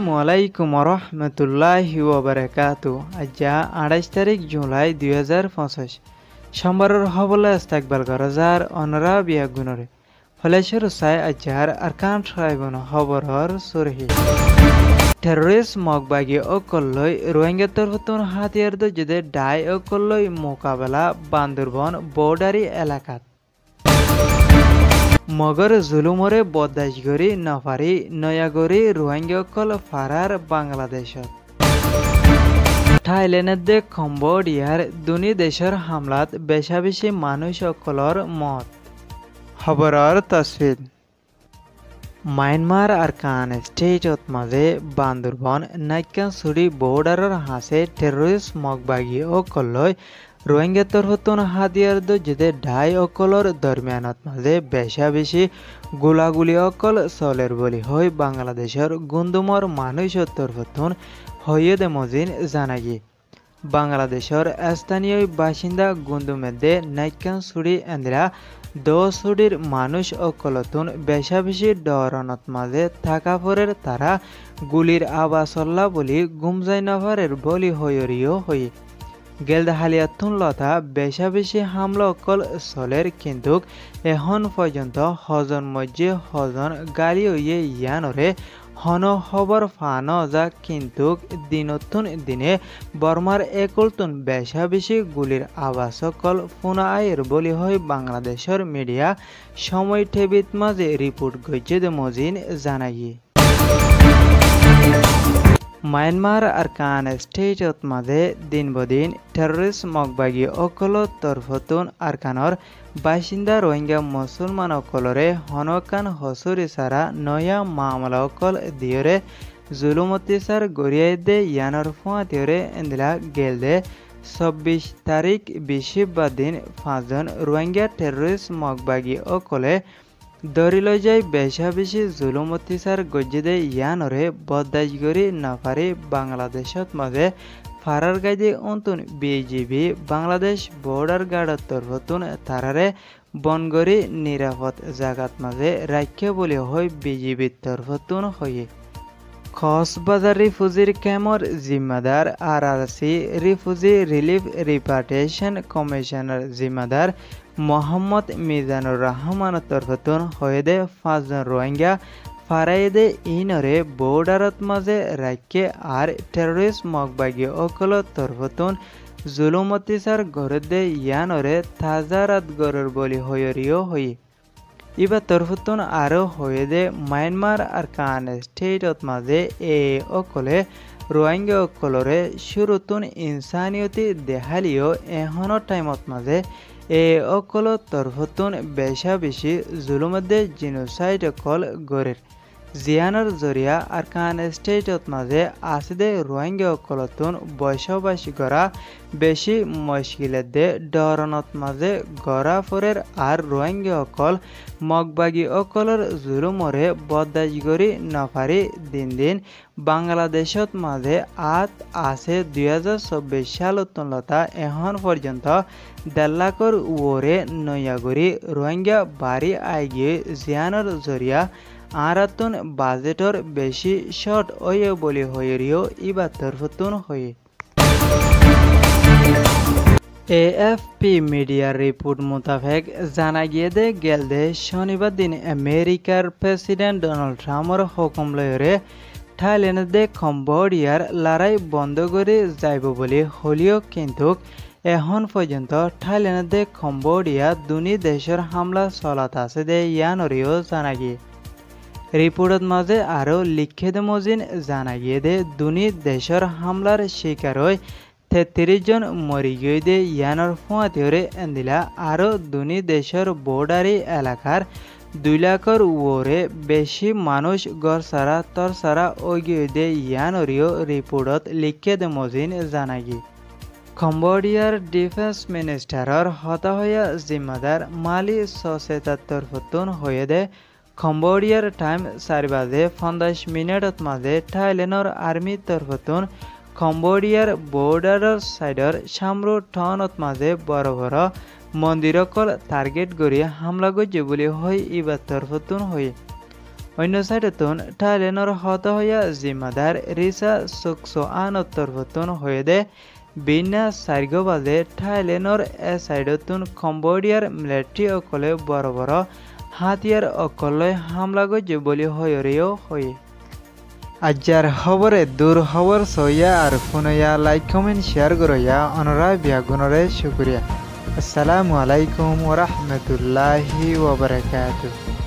আসসালামু আলাইকুম রহমতুল্লাহি ওয়াবারাকাতু। আজ্জা 28 তারিখ জুলাই 2025 সোমবারের হবলে ইস্তাকবাল গরজার অনরা বিয়া গুণরে ফলেশ্বর সাই আজ্জার আরকান ট্রাইবন হবরর সুরহি টেররিস্ট মগবাগি অকল্লই রোহিঙ্গা তরফতুন হাতিয়ার দজদে ডাই অকল্লই মোকাবেলা বান্দরবন বর্ডারি এলাকাত মগর জুলুমরে বদাসগরি নফারি নয়াগরি রোহিঙ্গাকল ফারার বাংলাদেশত থাইল্যান্ডে কম্বোডিয়ার দুনি দেশের হামলাত বেশা বেশি মানুষ অকলর মত খবরর তসফির মায়ানমার আরকান স্টেটত মাঝে বান্দরবন নাইকান সুরি বর্ডারের হাসে টেররিস্ট মগবাগি অকলয় রোহিঙ্গা তরফতুন হাতিয়ার দজদে ঢাই অকলর দরমিয়ানত মাঝে বেশা বেশি গোলাগুলি অকল চলের বলি হয় বাংলাদেশের গুন্দুমর মানুষ তরফতুন হইয়দে মজিন জানাগি বাংলাদেশের স্থানীয় বাসিন্দা গুন্দুমেদে নাইকান সুরি এন্দিরা দোসুডির মানুষ অকলতুন বেশা বেশি ডরনত মাঝে থাকা পরের তারা গুলির আবাসল্লা বলি গুমজাই নভারের বলি হইরিও হই গেলদাহালিয়াতুন লতা বেশা বেশি হামলা অকল চলের কিন্তু এখন পর্যন্ত হজন মধ্যে হজন গালি হইয়ে ইয়ানরে হন খবর ফানো যা কিন্তু দিনতুন দিনে বর্মার একলতুন বেশা বেশি গুলির আওয়াজ সকল ফোনা আয়ের বলি হয় বাংলাদেশের মিডিয়া সময় টেবিত মাঝে রিপোর্ট গজ্জেদ মজিন জানাই মায়ানমার আরকান স্টেটত মাঝে দিন বদিন টেররিস্ট মগবাগি অকল তরফতুন আরকানর বাসিন্দা রোহিঙ্গা মুসলমান অকলরে হনকান হসুরি সারা নয়া মামলা অকল দিয়রে জুলুমতিসার গড়িয়াই দে ইয়ানর ফুয়াতিয়রে এন্দিলা গেল দে 24 তারিখ বিশিব্বা দিন 5 জন রোহিঙ্গা টেররিস্ট মগবাগি অকলে দরি লৈ যাই বেশা বেশি জুলুমতিসার গজ্জেদে ইয়ানরে বদাসগরি নাফারি বাংলাদেশত মাঝে ফারার গাইদে অন্তুন বিজিবি বাংলাদেশ বর্ডার গার্ডর তরফতুন তারারে বনগরি নিরাপদ জাগাত মাঝে রাখ্য বলি হয় বিজিবির তরফতুন হয়ে কক্সবাজার রিফিউজির ক্যাম্পর জিম্মাদার আরআরসি রিফিউজি রিলিফ রিপার্টেশন কমিশনের জিম্মাদার মোহাম্মদ মিজানুর রহমান তরফতুন হয়েদে 5 জন রোহিঙ্গা ফারাইদে ইনরে বর্ডারত মাঝে রাখ্যে আর টেররিস্ট মগবাগি অকল তরফতুন জুলুমতিসার গরদে ইয়ানরে তাজারাত গরর বলি হইরিও হই ইবা তরফতুন আরো হয়েদে মায়ানমার আরকান স্টেটত মাঝে অকলে রোহিঙ্গা অকলরে শুরুতুন ইনসানিয়তি দেহালিও এহনো টাইমত মাঝে অকল তরফতুন বেশা বেশি জুলুমদে জিনোসাইড অকল গরের জিয়ানোর জরিয়া আরকান স্টেটত মাঝে আসিদে রোহিঙ্গা অকলতুন বসবাসী করা বেশি মুশকিলে দে ডরনত মাঝে গড়া ফরের আর রোহিঙ্গা অকল মগবাগি অকলর জুলুমরে বদাসগরি নফারি দিন দিন বাংলাদেশত মাঝে আত আছে 2024 সালতুন লতা এখন পর্যন্ত 1.5 লাখর ওরে নয়াগরি রোহিঙ্গা বাড়ি আইগিয়ে জিয়ানোর জরিয়া আরাতুন বাজেটর বেশি শর্ট ওয়ে বলি হইরিও ইবা তরফতুন হয়ে এএফপি মিডিয়ার রিপোর্ট মোতাবেক জানা গিয়ে দে গেল দে শনিবার দিন আমেরিকার প্রেসিডেন্ট ডোনাল্ড ট্রাম্পর হুকুম লয়রে থাইল্যান্ডে কম্বোডিয়ার লড়াই বন্ধ করে যাইব বলে হলিও কিন্তু এখন পর্যন্ত থাইল্যান্ডে কম্বোডিয়া দুনি দেশের হামলা চলাত আছে দে ইয়ানরিও জানা গিয়ে রিপোর্টত মাঝে আরো লিখিত মজিন জানা গিয়ে দে দুনি দেশের হামলার শিকার হয়ে 33 জন মরি গিয়ে দে ইয়ানর ফুয়াতিয়রে এন্দিলা আরো দুনি দেশের বর্ডারি এলাকার 2 লাখর ওরে বেশি মানুষ গড় সারা তর সারা ওগিয়ে দে ইয়ানরিও রিপোর্টত লিখিত মজিন জানা গিয়ে কম্বোডিয়ার ডিফেন্স মিনিস্টারর হতা হইয়া জিম্মাদার মালি সচেতার তরফতুন হয়ে দে কম্বোডিয়ার টাইম 4 বাজে 50 মিনিটত মাঝে থাইল্যান্ডর আর্মি তরফতুন কম্বোডিয়ার বর্ডারের সাইডর সামরু টাউনত মাঝে বড় বড় মন্দিরকল টার্গেট গড়িয়ে হামলা গজ্জে বলে হয় ইবার তরফতুন হয়ে অন্য সাইডতন থাইল্যান্ডর হত হইয়া জিম্মাদার রিসা সুকসো আনত তরফতন হয়ে দে বিনা সার্গ বাজে থাইল্যান্ডর এ সাইডতন কম্বোডিয়ার মিলিটারি অকলে বড় বড় হাতিয়ার অকলে হামলা গজ্জে বলি হয়রেও হয়ে আজ্জার খবরে দূর খবর সইয়া আর ফোনয়া লাইক কমেন্ট শেয়ার করইয়া অনরা বিয়াগুনরে শুক্রিয়া। আসসালামু আলাইকুম ওয়া রাহমাতুল্লাহি ওয়া বারাকাতুহু।